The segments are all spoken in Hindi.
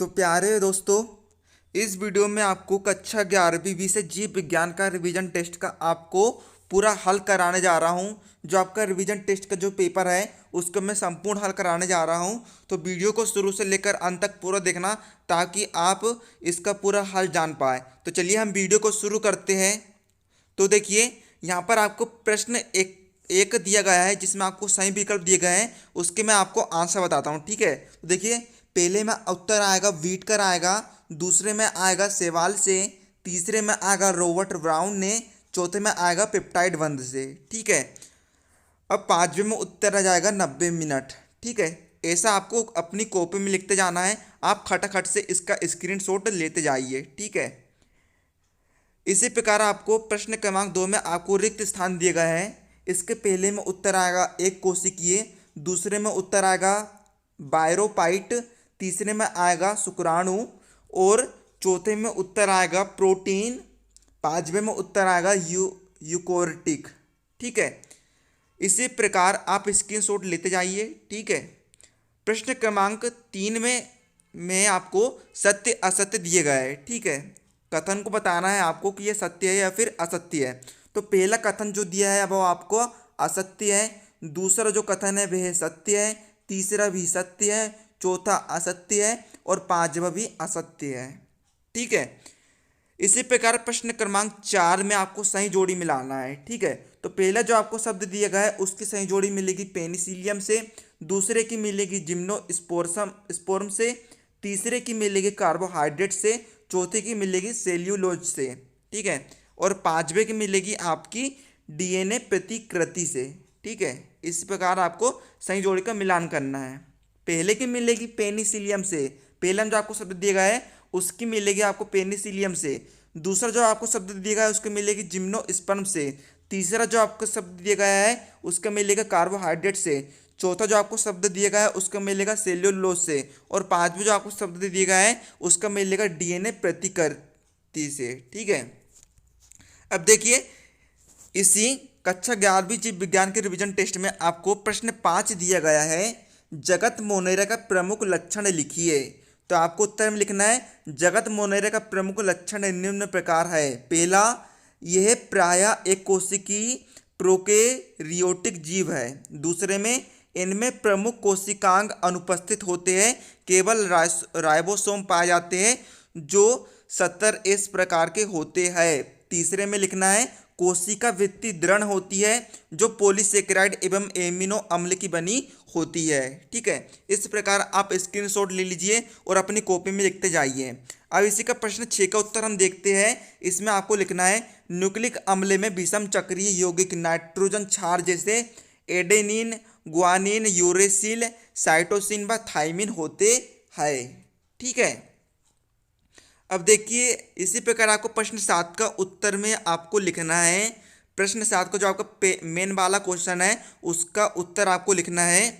तो प्यारे दोस्तों, इस वीडियो में आपको कक्षा 11वीं विषय जीव विज्ञान का रिवीजन टेस्ट का आपको पूरा हल कराने जा रहा हूं। जो आपका रिवीजन टेस्ट का जो पेपर है उसको मैं संपूर्ण हल कराने जा रहा हूं। तो वीडियो को शुरू से लेकर अंत तक पूरा देखना ताकि आप इसका पूरा हल जान पाए। तो चलिए हम वीडियो को शुरू करते हैं। तो देखिए, यहाँ पर आपको प्रश्न एक एक दिया गया है जिसमें आपको सही विकल्प दिए गए हैं, उसके मैं आपको आंसर बताता हूँ। ठीक है, तो देखिए, पहले में उत्तर आएगा व्हीटकर आएगा, दूसरे में आएगा सेवाल से, तीसरे में आएगा रॉबर्ट ब्राउन ने, चौथे में आएगा पेप्टाइड बंद से। ठीक है, अब पांचवें में उत्तर आ जाएगा 90 मिनट। ठीक है, ऐसा आपको अपनी कॉपी में लिखते जाना है। आप खटाखट से इसका स्क्रीनशॉट लेते जाइए। ठीक है, इसी प्रकार आपको प्रश्न क्रमांक 2 में आपको रिक्त स्थान दिए गए हैं। इसके पहले में उत्तर आएगा एक कोशिकीय, दूसरे में उत्तर आएगा बायरोपाइट, तीसरे में आएगा शुक्राणु और चौथे में उत्तर आएगा प्रोटीन, पांचवें में उत्तर आएगा यूकोरिटिक। ठीक है, इसी प्रकार आप स्क्रीनशॉट लेते जाइए। ठीक है, प्रश्न क्रमांक 3 में आपको सत्य असत्य दिए गए हैं। ठीक है, कथन को बताना है आपको कि यह सत्य है या फिर असत्य है। तो पहला कथन जो दिया है वो आपको असत्य है, दूसरा जो कथन है वह सत्य है, तीसरा भी सत्य है, चौथा असत्य है और पांचवा भी असत्य है। ठीक है, इसी प्रकार प्रश्न क्रमांक 4 में आपको सही जोड़ी मिलाना है। ठीक है, तो पहला जो आपको शब्द दिया गया है उसकी सही जोड़ी मिलेगी पेनिसिलियम से, दूसरे की मिलेगी जिम्नोस्पोर्म से, तीसरे की मिलेगी कार्बोहाइड्रेट से, चौथे की मिलेगी सेल्यूलोज से। ठीक है, और पांचवे की मिलेगी आपकी डीएनए प्रतिकृति से। ठीक है, इस प्रकार आपको सही जोड़ी का मिलान करना है। पहले की मिलेगी पेनिसिलियम से, पहले जो आपको शब्द दिया गया है उसकी मिलेगी आपको पेनिसिलियम से, दूसरा जो आपको शब्द दिया गया है उसको मिलेगी जिम्नोस्पर्म से, तीसरा जो आपको शब्द दिया गया है उसका मिलेगा कार्बोहाइड्रेट से, चौथा जो आपको शब्द दिया गया है उसका मिलेगा सेल्यूलोज से और पांचवा जो आपको शब्द दिया गया है उसका मिलेगा डीएनए प्रतिकृति से। ठीक है, अब देखिए, इसी कक्षा 11वीं जीव विज्ञान के रिवीजन टेस्ट में आपको प्रश्न 5 दिया गया है, जगत मोनेरा का प्रमुख लक्षण लिखिए। तो आपको उत्तर में लिखना है जगत मोनेरा का प्रमुख लक्षण निम्न प्रकार है। पहला, यह प्रायः एक कोशिकीय प्रोकैरियोटिक जीव है। दूसरे में, इनमें प्रमुख कोशिकांग अनुपस्थित होते हैं, केवल राइबोसोम पाए जाते हैं जो 70 इस प्रकार के होते हैं। तीसरे में लिखना है कोशिका भित्ति दृढ़ होती है जो पॉलीसेकेराइड एवं एमिनो अम्ल की बनी होती है। ठीक है, इस प्रकार आप स्क्रीनशॉट ले लीजिए और अपनी कॉपी में लिखते जाइए। अब इसी का प्रश्न 6 का उत्तर हम देखते हैं। इसमें आपको लिखना है न्यूक्लिक अम्ल में विषम चक्रीय यौगिक नाइट्रोजन क्षार जैसे एडेनिन, ग्वानिन, यूरेसिल, साइटोसिन व थाइमिन होते हैं। ठीक है, अब देखिए, इसी प्रकार आपको प्रश्न 7 का उत्तर में आपको लिखना है। प्रश्न 7 का जो आपका मेन वाला क्वेश्चन है उसका उत्तर आपको लिखना है।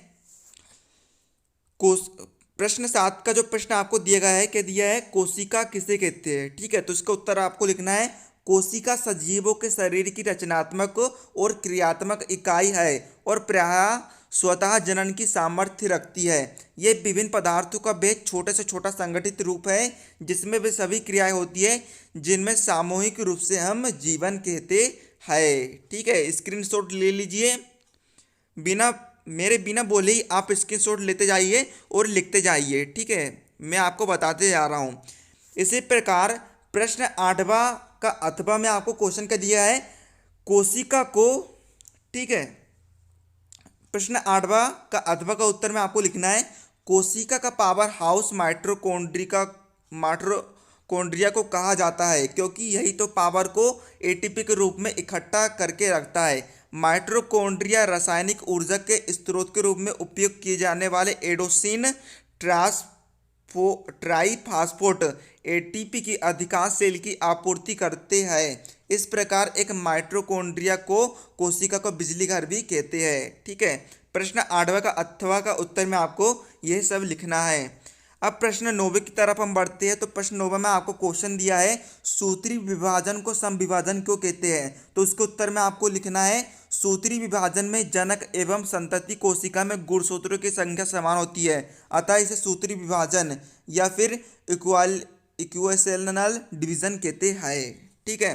प्रश्न 7 का जो प्रश्न आपको दिया गया है, क्या दिया है, कोशिका किसे कहते हैं। ठीक है, तो इसका उत्तर आपको लिखना है कोशिका सजीवों के शरीर की रचनात्मक और क्रियात्मक इकाई है और प्रायः स्वतः जनन की सामर्थ्य रखती है। ये विभिन्न पदार्थों का वे छोटे से छोटा संगठित रूप है जिसमें वे सभी क्रियाएं होती है जिनमें सामूहिक रूप से हम जीवन कहते हैं। ठीक है, स्क्रीनशॉट ले लीजिए। मेरे बिना बोले ही आप स्क्रीनशॉट लेते जाइए और लिखते जाइए। ठीक है, मैं आपको बताते जा रहा हूँ। इसी प्रकार प्रश्न 8वां का अथवा में आपको क्वेश्चन का दिया है कोशिका को। ठीक है, प्रश्न 8वां का अथवा का उत्तर में आपको लिखना है कोशिका का पावर हाउस माइटोकॉन्ड्रिया को कहा जाता है क्योंकि यही तो पावर को एटीपी के रूप में इकट्ठा करके रखता है। माइटोकॉन्ड्रिया रासायनिक ऊर्जा के स्रोत के रूप में उपयोग किए जाने वाले एडोसिन ट्राईफास्फेट एटीपी की अधिकांश सेल की आपूर्ति करते हैं। इस प्रकार एक माइटोकॉन्ड्रिया को कोशिका को बिजली घर भी कहते हैं। ठीक है, प्रश्न 8वां का अथवा का उत्तर में आपको यह सब लिखना है। अब प्रश्न 9वें की तरफ हम बढ़ते हैं। तो प्रश्न 9वें में आपको क्वेश्चन दिया है सूत्री विभाजन को समविभाजन क्यों कहते हैं। तो उसके उत्तर में आपको लिखना है सूत्री विभाजन में जनक एवं संतति कोशिका में गुणसूत्रों की संख्या समान होती है, अतः इसे सूत्री विभाजन या फिर इक्वेशनल डिवीजन कहते हैं। ठीक है।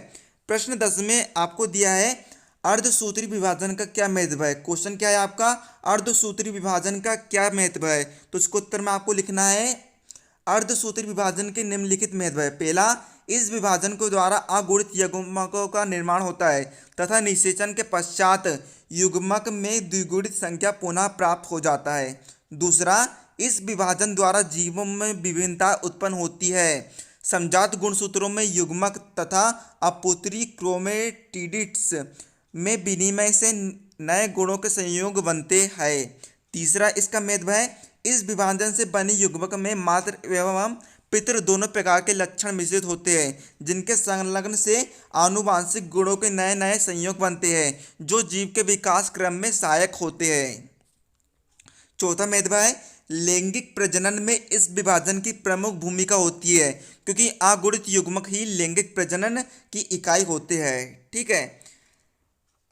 प्रश्न 10 में आपको दिया है अर्धसूत्री विभाजन का क्या महत्व है। क्वेश्चन क्या है आपका, अर्धसूत्री विभाजन का क्या महत्व है। तो इसको उत्तर में आपको लिखना है अर्धसूत्री विभाजन के निम्नलिखित महत्व है। पहला, इस विभाजन के द्वारा अगुणित युग्मकों का निर्माण होता है तथा निषेचन के पश्चात युग्मक में द्विगुणित संख्या पुनः प्राप्त हो जाता है। दूसरा, इस विभाजन द्वारा जीवों में विभिन्नता उत्पन्न होती है। समजात गुणसूत्रों में युग्मक तथा अपुत्री क्रोमेटिड्स में विनिमय से नए गुणों के संयोग बनते हैं। तीसरा, इसका महत्व है इस विभाजन से बनी युग्मक में मातृ एवं पितृ दोनों प्रकार के लक्षण मिश्रित होते हैं, जिनके संलग्न से आनुवांशिक गुणों के नए नए संयोग बनते हैं जो जीव के विकास क्रम में सहायक होते हैं। चौथा महत्व है लैंगिक प्रजनन में इस विभाजन की प्रमुख भूमिका होती है, क्योंकि अगुणित युग्मक ही लैंगिक प्रजनन की इकाई होते हैं। ठीक है।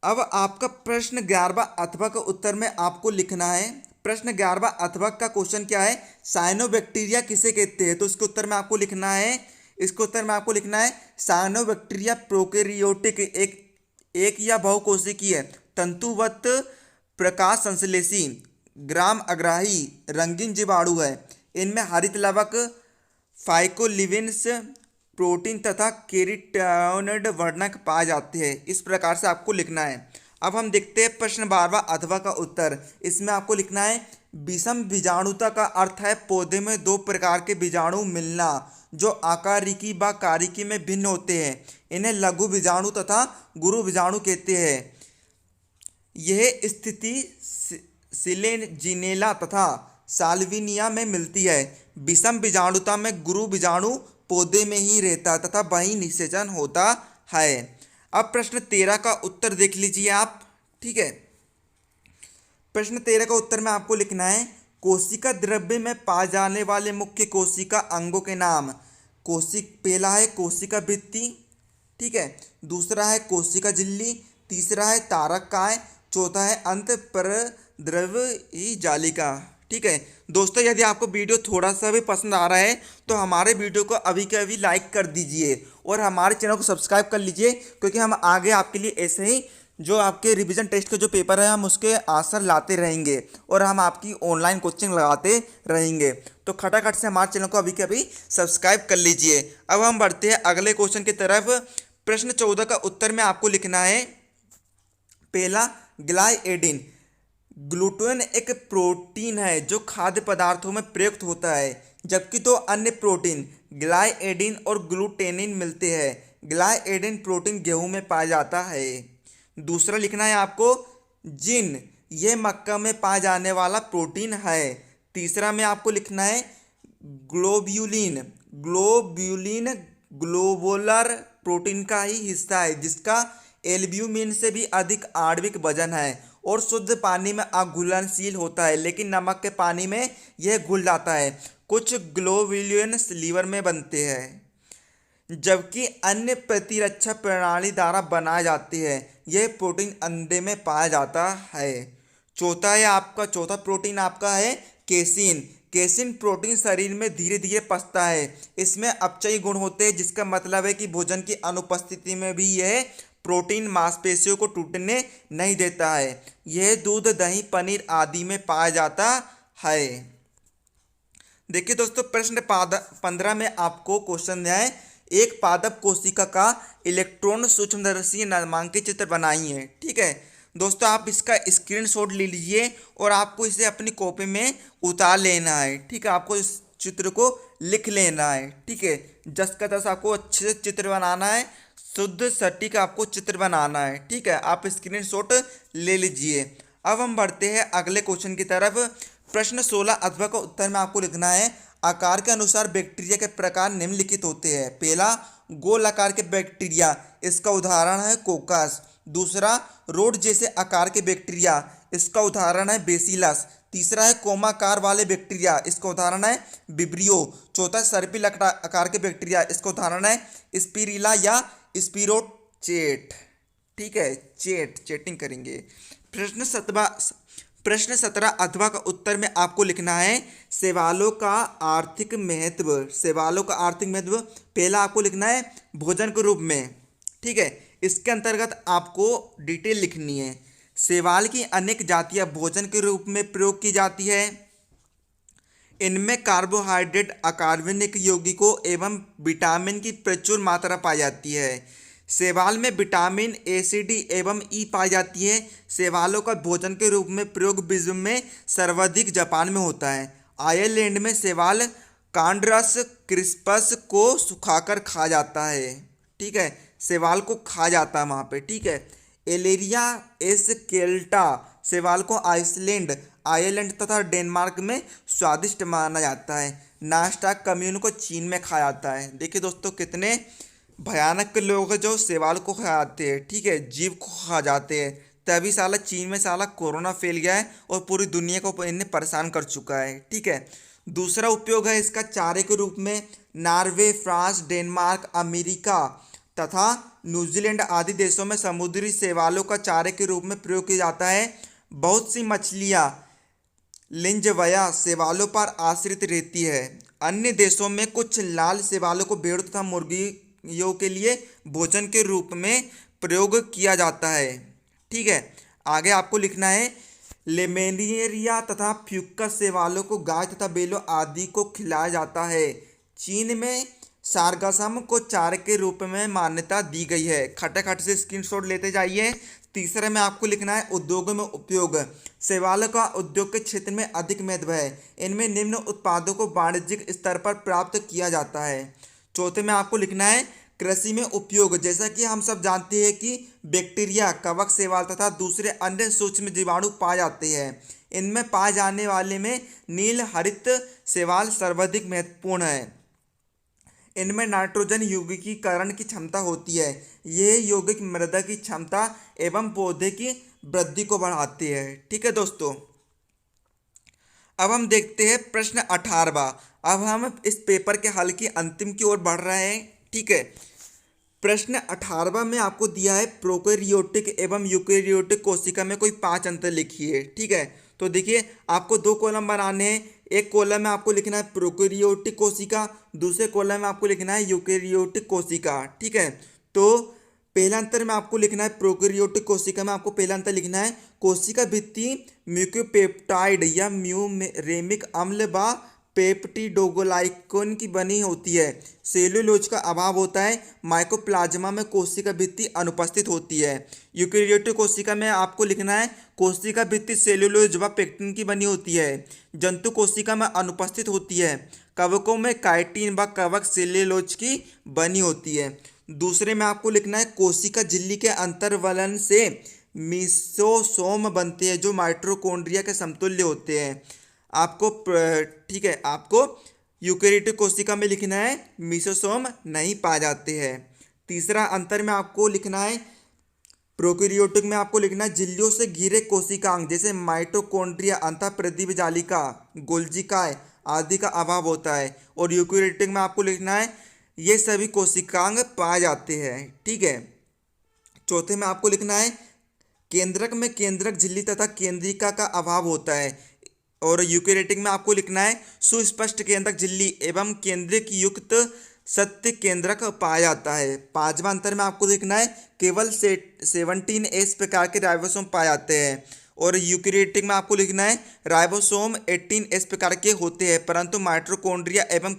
अब आपका प्रश्न 11वां अथवा का उत्तर में आपको लिखना है। प्रश्न 11वां अथवा का क्वेश्चन क्या है, साइनोबैक्टीरिया किसे कहते हैं। तो इसके उत्तर में आपको लिखना है साइनोबैक्टीरिया प्रोकैरियोटिक एक या बहुकोशिकीय तंतुवत प्रकाश संश्लेषी ग्राम अग्राही रंगीन जीवाणु है। इनमें हरित लवक, फाइकोलिविन्स, प्रोटीन तथा केराटिनॉइड वर्णक पाए जाते हैं। इस प्रकार से आपको लिखना है। अब हम देखते हैं प्रश्न 12वां अथवा का उत्तर। इसमें आपको लिखना है विषम बीजाणुता का अर्थ है पौधे में दो प्रकार के बीजाणु मिलना जो आकारिकी व कारिकी में भिन्न होते हैं। इन्हें लघु बीजाणु तथा गुरु बीजाणु कहते हैं। यह स्थिति सिलेजिनेला तथा साल्विनिया में मिलती है। विषम बीजाणुता में गुरु बीजाणु पौधे में ही रहता तथा वहीं निषेचन होता है। अब प्रश्न 13 का उत्तर देख लीजिए आप। ठीक है। प्रश्न 13 का उत्तर में आपको लिखना है कोशिका द्रव्य में पाए जाने वाले मुख्य कोशिका अंगों के नाम। पहला है कोशिका भित्ति, ठीक है। दूसरा है कोशिका झिल्ली, तीसरा है तारक काय, चौथा है अंत परद्रव्य जालिका। ठीक है दोस्तों, यदि आपको वीडियो थोड़ा सा भी पसंद आ रहा है तो हमारे वीडियो को अभी के अभी लाइक कर दीजिए और हमारे चैनल को सब्सक्राइब कर लीजिए, क्योंकि हम आगे आपके लिए ऐसे ही जो आपके रिवीजन टेस्ट के जो पेपर है हम उसके आंसर लाते रहेंगे और हम आपकी ऑनलाइन कोचिंग लगाते रहेंगे। तो खटाखट से हमारे चैनल को अभी के अभी सब्सक्राइब कर लीजिए। अब हम बढ़ते हैं अगले क्वेश्चन की तरफ। प्रश्न 14 का उत्तर में आपको लिखना है पहला, ग्लाइएडिन। ग्लूटेन एक प्रोटीन है जो खाद्य पदार्थों में प्रयुक्त होता है, जबकि दो अन्य प्रोटीन ग्लाइएडिन और ग्लूटेनिन मिलते हैं। ग्लाइएडिन प्रोटीन गेहूं में पाया जाता है। दूसरा लिखना है आपको जिन, यह मक्का में पाया जाने वाला प्रोटीन है। तीसरा में आपको लिखना है ग्लोब्यूलिन। ग्लोब्यूलिन ग्लोबुलर प्रोटीन का ही हिस्सा है जिसका एल्ब्यूमिन से भी अधिक आणविक वजन है और शुद्ध पानी में अघुलनशील होता है, लेकिन नमक के पानी में यह घुल जाता है। कुछ ग्लोब्यूलिन लीवर में बनते हैं, जबकि अन्य प्रतिरक्षा प्रणाली द्वारा बनाए जाते हैं। यह प्रोटीन अंडे में पाया जाता है। चौथा प्रोटीन आपका है केसिन। केसिन प्रोटीन शरीर में धीरे धीरे पचता है। इसमें अपचयी गुण होते हैं, जिसका मतलब है कि भोजन की अनुपस्थिति में भी यह प्रोटीन मांसपेशियों को टूटने नहीं देता है। यह दूध, दही, पनीर आदि में पाया जाता है। देखिए दोस्तों, प्रश्न 15 में आपको क्वेश्चन दिया है एक पादप कोशिका का इलेक्ट्रॉन सूक्ष्मदर्शी नामांकित चित्र बनाइए। ठीक है दोस्तों, आप इसका स्क्रीनशॉट ले लीजिए और आपको इसे अपनी कॉपी में उतार लेना है। ठीक है, आपको इस चित्र को लिख लेना है। ठीक है, जस का तस आपको अच्छे से चित्र बनाना है, शुद्ध सटीक आपको चित्र बनाना है। ठीक है, आप स्क्रीनशॉट ले लीजिए। अब हम बढ़ते हैं अगले क्वेश्चन की तरफ। प्रश्न 16 अथवा का उत्तर में आपको लिखना है आकार के अनुसार बैक्टीरिया के प्रकार निम्नलिखित होते हैं। पहला, गोल आकार के बैक्टीरिया, इसका उदाहरण है कोकस। दूसरा, रोड जैसे आकार के बैक्टीरिया, इसका उदाहरण है बेसिलस। तीसरा है कोमाकार वाले बैक्टीरिया, इसका उदाहरण है विब्रियो। चौथा, सर्पिल आकार के बैक्टीरिया, इसका उदाहरण है स्पिरिला या स्पिरोचेट। ठीक है, चेटिंग करेंगे। प्रश्न 17 अथवा का उत्तर में आपको लिखना है शैवालों का आर्थिक महत्व। शैवालों का आर्थिक महत्व पहला आपको लिखना है भोजन के रूप में। ठीक है, इसके अंतर्गत आपको डिटेल लिखनी है। शैवाल की अनेक जातियां भोजन के रूप में प्रयोग की जाती है। इनमें कार्बोहाइड्रेट, अकार्बनिक यौगिकों एवं विटामिन की प्रचुर मात्रा पाई जाती है। शैवाल में विटामिन ए, सी, डी एवं ई पाई जाती है। शैवालों का भोजन के रूप में प्रयोग विश्व में सर्वाधिक जापान में होता है। आयरलैंड में शैवाल कॉन्ड्रस क्रिस्पस को सुखाकर खा जाता है। ठीक है, शैवाल को खा जाता है वहाँ पे। ठीक है, एलेरिया एस्केल्टा शैवाल को आइसलैंड, आयरलैंड तथा डेनमार्क में स्वादिष्ट माना जाता है। नास्टा कम्यून को चीन में खाया जाता है। देखिए दोस्तों, कितने भयानक लोग हैं जो शैवाल को खाते हैं। ठीक है, जीव को खा जाते हैं। तभी साला चीन में साला कोरोना फैल गया है और पूरी दुनिया को इन्हें परेशान कर चुका है। ठीक है, दूसरा उपयोग है इसका चारे के रूप में। नॉर्वे, फ्रांस, डेनमार्क, अमेरिका तथा न्यूजीलैंड आदि देशों में समुद्री शैवालों का चारे के रूप में प्रयोग किया जाता है। बहुत सी मछलियाँ लिंजवया शैवालों पर आश्रित रहती है। अन्य देशों में कुछ लाल शैवालों को भेड़ों तथा मुर्गियों के लिए भोजन के रूप में प्रयोग किया जाता है। ठीक है, आगे आपको लिखना है लेमेरिया तथा फ्यूकस शैवालों को गाय तथा बैलों आदि को खिलाया जाता है। चीन में सारगासम को चारे के रूप में मान्यता दी गई है। खटाखट से स्क्रीनशॉट लेते जाइए। तीसरे में आपको लिखना है उद्योगों में उपयोग। शैवालों का उद्योग के क्षेत्र में अधिक महत्व है। इनमें निम्न उत्पादों को वाणिज्यिक स्तर पर प्राप्त किया जाता है। चौथे में आपको लिखना है कृषि में उपयोग। जैसा कि हम सब जानते हैं कि बैक्टीरिया, कवक शैवाल तथा दूसरे अन्य सूक्ष्म जीवाणु पाए जाते हैं। इनमें पाए जाने वाले में नील हरित शैवाल सर्वाधिक महत्वपूर्ण है। इनमें नाइट्रोजन यौगिकीकरण की क्षमता होती है। यह यौगिक मृदा की क्षमता एवं पौधे की वृद्धि को बढ़ाती है। ठीक है दोस्तों, अब हम देखते हैं प्रश्न 18वां। अब हम इस पेपर के हल की अंतिम की ओर बढ़ रहे हैं। ठीक है, प्रश्न 18वां में आपको दिया है प्रोकैरियोटिक एवं यूकैरियोटिक कोशिका में कोई 5 अंतर लिखिए। ठीक है, तो देखिए आपको 2 कॉलम बनाने हैं। एक कॉलम में आपको लिखना है प्रोकैरियोटिक कोशिका, दूसरे कॉलम में आपको लिखना है यूकैरियोटिक कोशिका। ठीक है, तो पहला अंतर में आपको लिखना है प्रोकैरियोटिक कोशिका में आपको पहला अंतर लिखना है कोशिका भित्ति म्यूकोपेप्टाइड या म्यूरेमिक अम्ल व पेप्टिडोग्लाइकन की बनी होती है। सेलुलोज का अभाव होता है। माइकोप्लाज्मा में कोशिका भित्ति अनुपस्थित होती है। यूकैरियोटिक कोशिका में आपको लिखना है कोशिका भित्ति सेलुलोज व पेक्टिन की बनी होती है। जंतु कोशिका में अनुपस्थित होती है। कवकों में काइटिन व कवक सेलुलोज की बनी होती है। दूसरे में आपको लिखना है कोशिका झिल्ली के अंतर्वलन से मीसोसोम बनते हैं जो माइटोकॉन्ड्रिया के समतुल्य होते हैं। आपको ठीक है, आपको यूकैरियोटिक कोशिका में लिखना है मीसोसोम नहीं पाए जाते हैं। तीसरा अंतर में आपको लिखना है प्रोकैरियोटिक में आपको लिखना है झिल्लियों से घिरे कोशिकांग जैसे माइटोकॉन्ड्रिया, अंतःप्रदीप जालिका, गोल्जिकाए आदि का अभाव होता है। और यूकैरियोटिक में आपको लिखना है ये सभी कोशिकांग पाए जाते हैं। ठीक है, चौथे में आपको लिखना है केंद्रक में केंद्रक झिल्ली तथा केंद्रिका का अभाव होता है। और यूकैरियोटिक में आपको लिखना है सुस्पष्ट केंद्रक झिल्ली एवं केंद्रिक युक्त सत्य केंद्रक पाया जाता है। पांचवां अंतर में आपको लिखना है केवल 17S प्रकार के राइबोसोम पाए जाते हैं। और यूकैरियोटिक में आपको लिखना है राइबोसोम 18S प्रकार के होते हैं, परंतु माइटोकॉन्ड्रिया एवं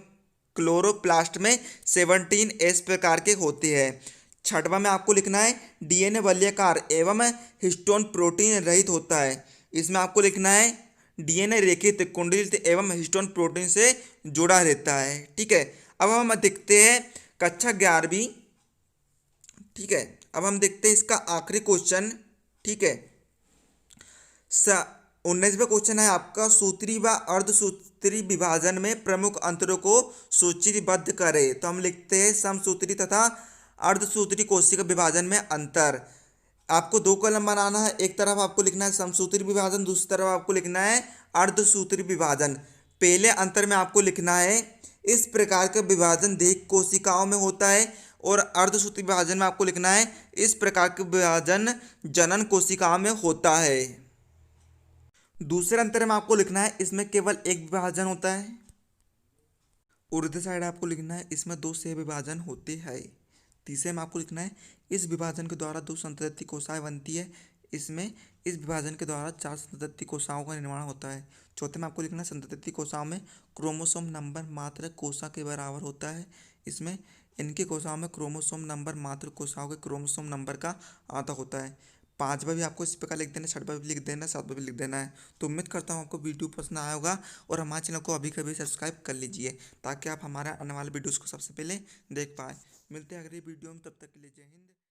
क्लोरोप्लास्ट में 17S प्रकार के होते हैं। छठवां में आपको लिखना है डीएनए वलयाकार एवं हिस्टोन प्रोटीन रहित होता है। इसमें आपको लिखना है डीएनए रेखित, कुंडलित एवं हिस्टोन प्रोटीन से जुड़ा रहता है। ठीक है, अब हम देखते हैं कक्षा 11वीं। ठीक है, अब हम देखते हैं इसका आखिरी क्वेश्चन। ठीक है, 19वां क्वेश्चन है आपका सूत्री व अर्धसूत्री विभाजन में प्रमुख अंतरों को सूचीबद्ध करें। तो हम लिखते हैं समसूत्री तथा अर्धसूत्री कोशिका विभाजन में अंतर। आपको 2 कॉलम बनाना है। एक तरफ आपको लिखना है समसूत्री विभाजन, दूसरी तरफ आपको लिखना है अर्धसूत्री विभाजन। पहले अंतर में आपको लिखना है इस प्रकार का विभाजन देह कोशिकाओं में होता है और अर्धसूत्री विभाजन में आपको लिखना है इस प्रकार के विभाजन जनन कोशिकाओं में होता है। दूसरे अंतर में आपको लिखना है इसमें केवल एक विभाजन होता है। ऊर्ध्व साइड आपको लिखना है इसमें 2 से विभाजन होते हैं। तीसरे में आपको लिखना है इस विभाजन के द्वारा 2 संतति कोशिकाएं बनती है। इसमें इस विभाजन के द्वारा 4 संतति कोशिकाओं का निर्माण होता है। चौथे में आपको लिखना है संतति कोशिकाओं में क्रोमोसोम नंबर मात्र कोशिका के बराबर होता है। इसमें इनके कोशिकाओं में क्रोमोसोम नंबर मात्र कोशिकाओं के क्रोमोसोम नंबर का आधा होता है। 5वां भी आपको इस प्रकार लिख देना है, 6वां भी लिख देना है, 7वां भी लिख देना है। तो उम्मीद करता हूँ आपको वीडियो पसंद आया होगा और हमारे चैनल को अभी कभी सब्सक्राइब कर लीजिए ताकि आप हमारे आने वाले वीडियोज़ को सबसे पहले देख पाएँ। मिलते हैं अगली वीडियो में, तब तक के लिए जय हिंद।